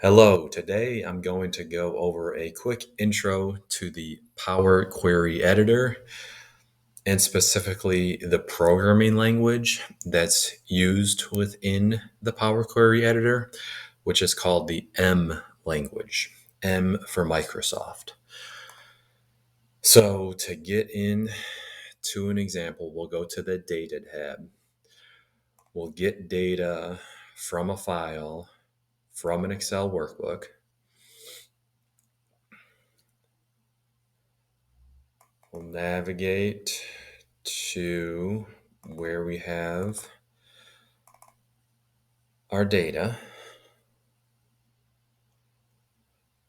Hello, today I'm going to go over a quick intro to the Power Query Editor and specifically the programming language that's used within the Power Query Editor, which is called the M language, M for Microsoft. So to get into an example, we'll go to the Data tab. We'll get data from a file from an Excel workbook. We'll navigate to where we have our data.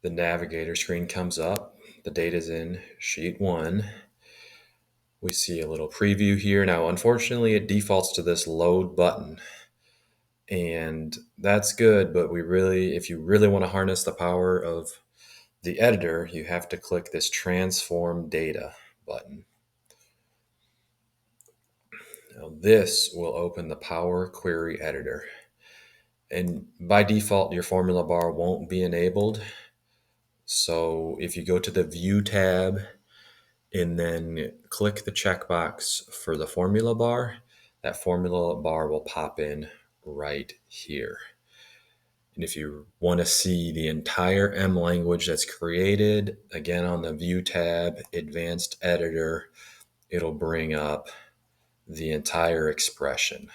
The navigator screen comes up. The data is in sheet 1. We see a little preview here. Now, unfortunately, it defaults to this load button. And that's good, but if you really want to harness the power of the editor, you have to click this transform data button. Now, this will open the Power Query Editor. And by default, your formula bar won't be enabled. So if you go to the View tab and then click the checkbox for the formula bar, that formula bar will pop in right here. And if you want to see the entire M language that's created, again on the View tab, Advanced Editor, it'll bring up the entire expression.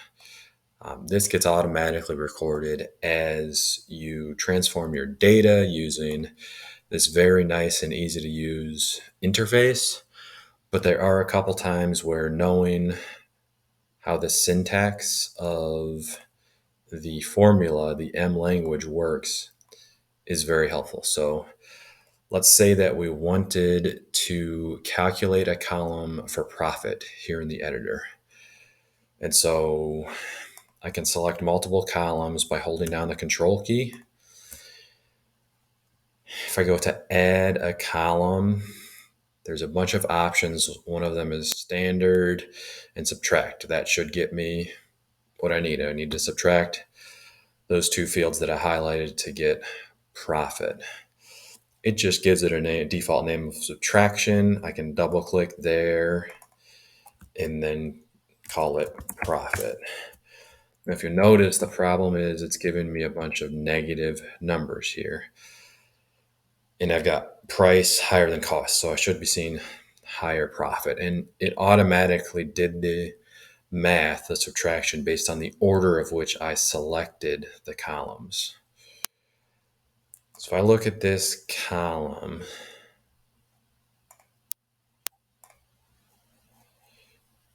This gets automatically recorded as you transform your data using this very nice and easy to use interface. But there are a couple times where knowing how the syntax of the formula, the M language works, is very helpful. So let's say that we wanted to calculate a column for profit here in the editor. And so I can select multiple columns by holding down the control key. If I go to add a column, there's a bunch of options. One of them is standard and subtract. That should get me what I need. I need to subtract those two fields that I highlighted to get profit. It just gives it a default name of subtraction. I can double click there and then call it profit. If you notice, the problem is it's giving me a bunch of negative numbers here. And I've got price higher than cost, so I should be seeing higher profit. And it automatically did the math, the subtraction, based on the order of which I selected the columns. So if I look at this column,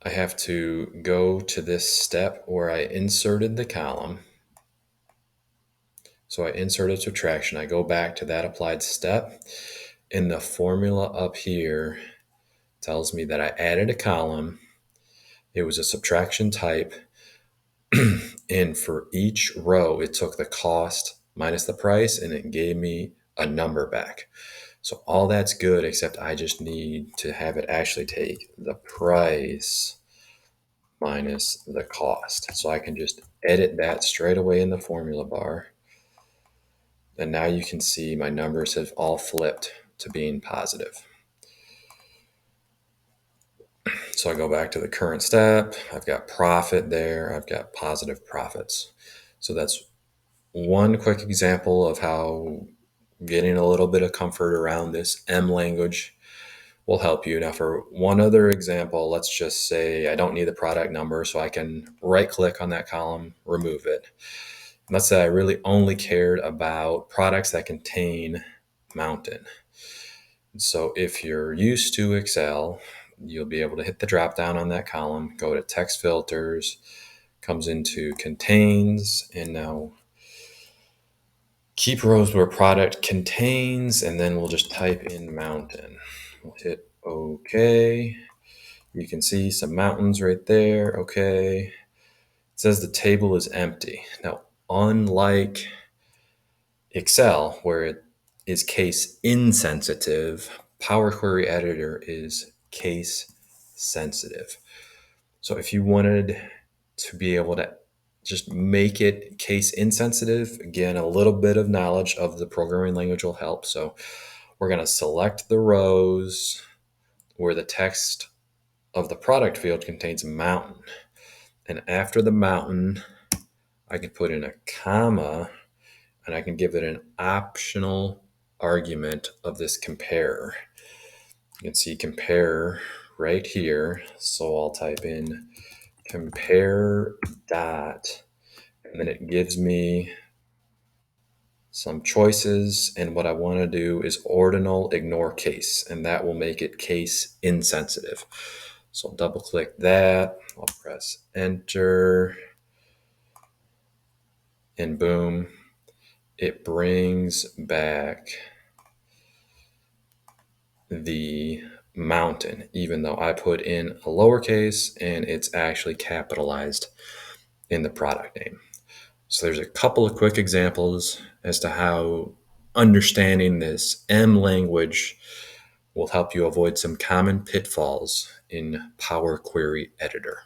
I have to go to this step where I inserted the column. So I inserted subtraction. I go back to that applied step, and the formula up here tells me that I added a column. It was a subtraction type. And for each row, it took the cost minus the price, and it gave me a number back. So all that's good, except I just need to have it actually take the price minus the cost. So I can just edit that straight away in the formula bar. And now you can see my numbers have all flipped to being positive. So I go back to the current step. I've got profit there. I've got positive profits. So that's one quick example of how getting a little bit of comfort around this M language will help you. Now, for one other example, let's just say I don't need the product number, so I can right click on that column, remove it. And let's say I really only cared about products that contain mountain. So if you're used to Excel, you'll be able to hit the drop down on that column, go to text filters, comes into contains, and now keep rows where product contains, and then we'll just type in mountain. We'll hit OK. You can see some mountains right there. OK. It says the table is empty. Now, unlike Excel, where it is case insensitive, Power Query Editor is case sensitive. So if you wanted to be able to just make it case insensitive. Again, a little bit of knowledge of the programming language will help. So we're going to select the rows where the text of the product field contains mountain. And after the mountain, I can put in a comma and I can give it an optional argument of this compare. You can see compare right here. So I'll type in compare dot, and then it gives me some choices. And what I want to do is ordinal ignore case, and that will make it case insensitive. So I'll double click that. I'll press enter, and boom, it brings back the mountain, even though I put in a lowercase and it's actually capitalized in the product name. So there's a couple of quick examples as to how understanding this M language will help you avoid some common pitfalls in Power Query Editor.